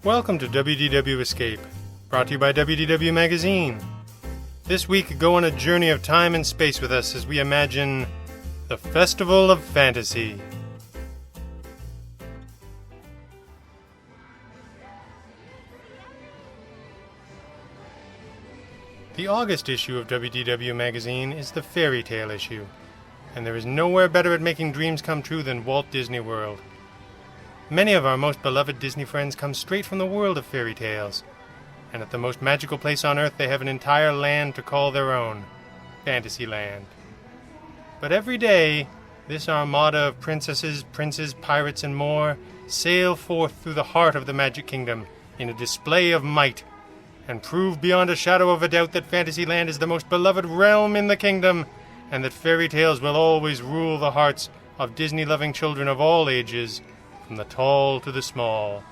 Welcome to WDW Escape, brought to you by WDW Magazine. This week, go on a journey of time and space with us as we imagine the Festival of Fantasy. The August issue of WDW Magazine is the fairy tale issue, and there is nowhere better at making dreams come true than Walt Disney World. Many of our most beloved Disney friends come straight from the world of fairy tales, and at the most magical place on earth they have an entire land to call their own, Fantasyland. But every day, this armada of princesses, princes, pirates, and more sail forth through the heart of the Magic Kingdom in a display of might, and prove beyond a shadow of a doubt that Fantasyland is the most beloved realm in the kingdom, and that fairy tales will always rule the hearts of Disney-loving children of all ages, from the tall to the small.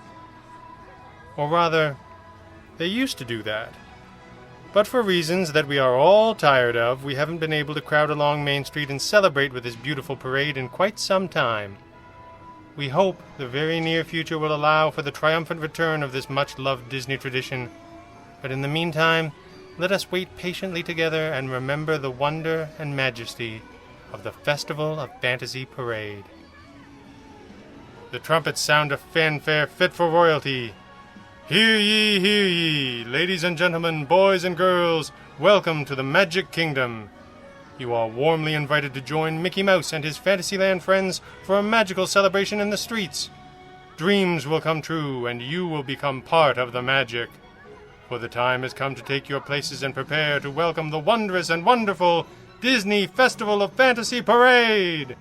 Or rather, they used to do that. But for reasons that we are all tired of, we haven't been able to crowd along Main Street and celebrate with this beautiful parade in quite some time. We hope the very near future will allow for the triumphant return of this much-loved Disney tradition. But in the meantime, let us wait patiently together and remember the wonder and majesty of the Festival of Fantasy Parade. The trumpets sound a fanfare fit for royalty. Hear ye, ladies and gentlemen, boys and girls, welcome to the Magic Kingdom. You are warmly invited to join Mickey Mouse and his Fantasyland friends for a magical celebration in the streets. Dreams will come true, and you will become part of the magic. For the time has come to take your places and prepare to welcome the wondrous and wonderful Disney Festival of Fantasy Parade!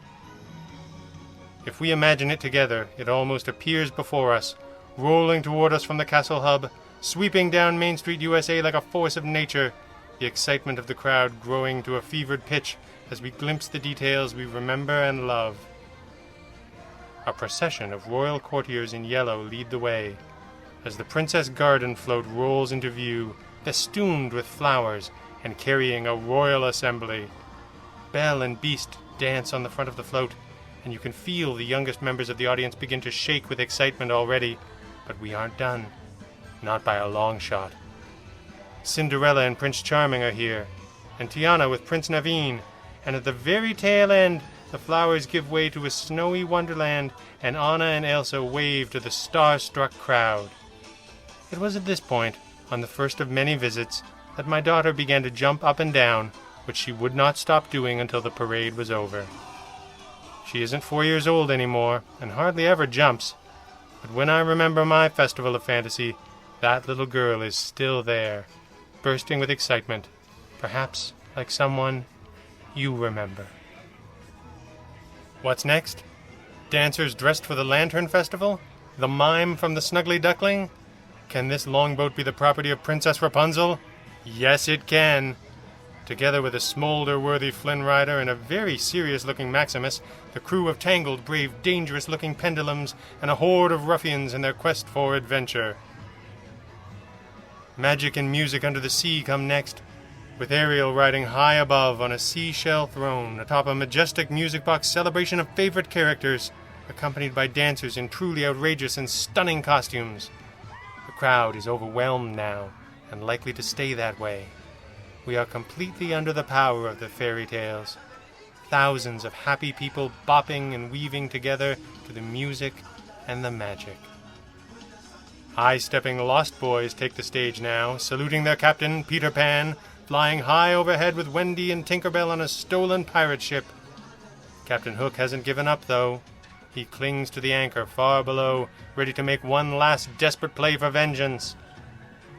If we imagine it together, it almost appears before us, rolling toward us from the Castle Hub, sweeping down Main Street, USA like a force of nature, the excitement of the crowd growing to a fevered pitch as we glimpse the details we remember and love. A procession of royal courtiers in yellow lead the way, as the Princess Garden float rolls into view, festooned with flowers and carrying a royal assembly. Belle and Beast dance on the front of the float, and you can feel the youngest members of the audience begin to shake with excitement already. But we aren't done. Not by a long shot. Cinderella and Prince Charming are here, and Tiana with Prince Naveen, and at the very tail end, the flowers give way to a snowy wonderland, and Anna and Elsa wave to the star-struck crowd. It was at this point, on the first of many visits, that my daughter began to jump up and down, which she would not stop doing until the parade was over. She isn't 4 years old anymore, and hardly ever jumps. But when I remember my Festival of Fantasy, that little girl is still there, bursting with excitement, perhaps like someone you remember. What's next? Dancers dressed for the Lantern Festival? The mime from the Snuggly Duckling? Can this longboat be the property of Princess Rapunzel? Yes, it can. Together with a smolder-worthy Flynn Rider and a very serious-looking Maximus, the crew of Tangled brave dangerous-looking pendulums and a horde of ruffians in their quest for adventure. Magic and music under the sea come next, with Ariel riding high above on a seashell throne atop a majestic music box celebration of favorite characters, accompanied by dancers in truly outrageous and stunning costumes. The crowd is overwhelmed now, and likely to stay that way. We are completely under the power of the fairy tales. Thousands of happy people bopping and weaving together to the music and the magic. High-stepping Lost Boys take the stage now, saluting their captain, Peter Pan, flying high overhead with Wendy and Tinkerbell on a stolen pirate ship. Captain Hook hasn't given up, though. He clings to the anchor far below, ready to make one last desperate play for vengeance.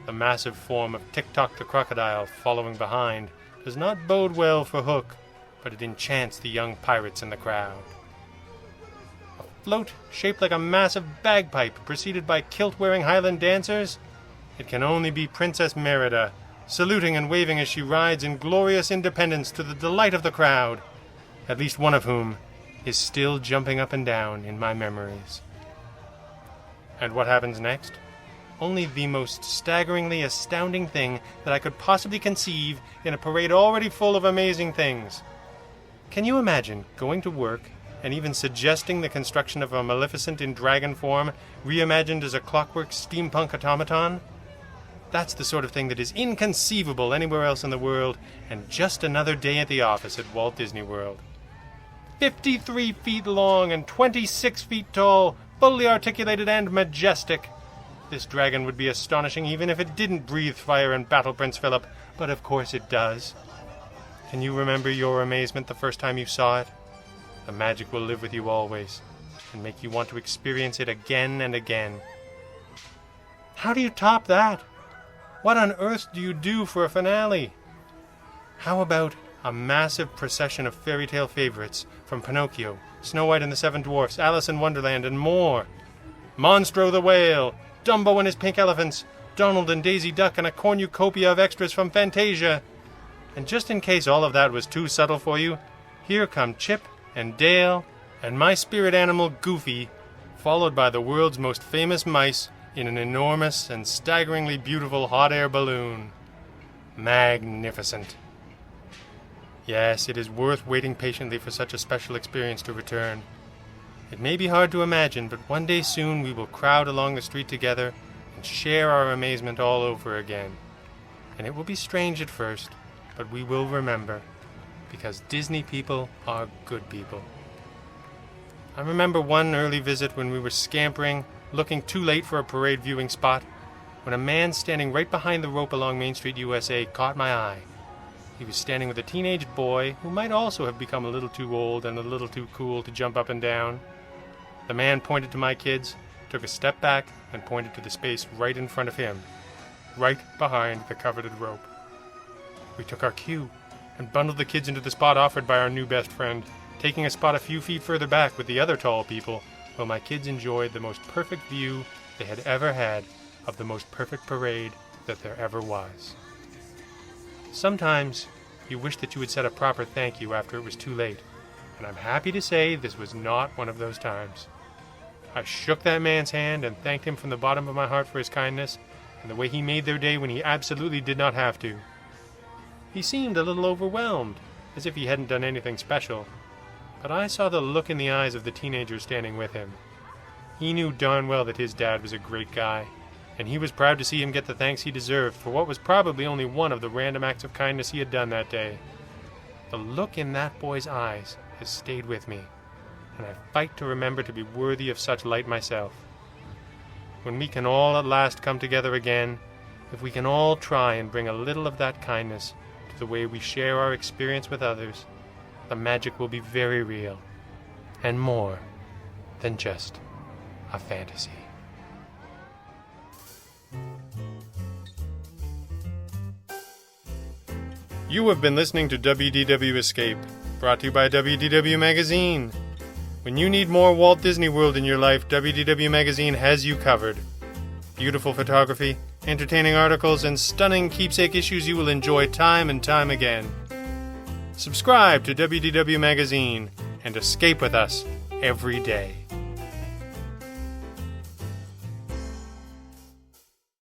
The massive form of Tik-Tok the crocodile following behind does not bode well for Hook, but it enchants the young pirates in the crowd. A float shaped like a massive bagpipe preceded by kilt-wearing Highland dancers? It can only be Princess Merida, saluting and waving as she rides in glorious independence to the delight of the crowd, at least one of whom is still jumping up and down in my memories. And what happens next? Only the most staggeringly astounding thing that I could possibly conceive in a parade already full of amazing things. Can you imagine going to work and even suggesting the construction of a Maleficent in dragon form, reimagined as a clockwork steampunk automaton? That's the sort of thing that is inconceivable anywhere else in the world, and just another day at the office at Walt Disney World. 53 feet long and 26 feet tall, fully articulated and majestic. This dragon would be astonishing even if it didn't breathe fire and battle Prince Philip, but of course it does. Can you remember your amazement the first time you saw it? The magic will live with you always, and make you want to experience it again and again. How do you top that? What on earth do you do for a finale? How about a massive procession of fairy tale favorites from Pinocchio, Snow White and the Seven Dwarfs, Alice in Wonderland, and more? Monstro the Whale, Dumbo and his pink elephants, Donald and Daisy Duck, and a cornucopia of extras from Fantasia. And just in case all of that was too subtle for you, here come Chip and Dale and my spirit animal Goofy, followed by the world's most famous mice in an enormous and staggeringly beautiful hot air balloon. Magnificent. Yes, it is worth waiting patiently for such a special experience to return. It may be hard to imagine, but one day soon we will crowd along the street together and share our amazement all over again. And it will be strange at first, but we will remember, because Disney people are good people. I remember one early visit when we were scampering, looking too late for a parade viewing spot, when a man standing right behind the rope along Main Street, USA, caught my eye. He was standing with a teenage boy who might also have become a little too old and a little too cool to jump up and down. The man pointed to my kids, took a step back, and pointed to the space right in front of him, right behind the coveted rope. We took our cue and bundled the kids into the spot offered by our new best friend, taking a spot a few feet further back with the other tall people, while my kids enjoyed the most perfect view they had ever had of the most perfect parade that there ever was. Sometimes you wish that you had said a proper thank you after it was too late, and I'm happy to say this was not one of those times. I shook that man's hand and thanked him from the bottom of my heart for his kindness and the way he made their day when he absolutely did not have to. He seemed a little overwhelmed, as if he hadn't done anything special, but I saw the look in the eyes of the teenager standing with him. He knew darn well that his dad was a great guy, and he was proud to see him get the thanks he deserved for what was probably only one of the random acts of kindness he had done that day. The look in that boy's eyes has stayed with me, and I fight to remember to be worthy of such light myself. When we can all at last come together again, if we can all try and bring a little of that kindness to the way we share our experience with others, the magic will be very real, and more than just a fantasy. You have been listening to WDW Escape, brought to you by WDW Magazine. When you need more Walt Disney World in your life, WDW Magazine has you covered. Beautiful photography, entertaining articles, and stunning keepsake issues you will enjoy time and time again. Subscribe to WDW Magazine and escape with us every day.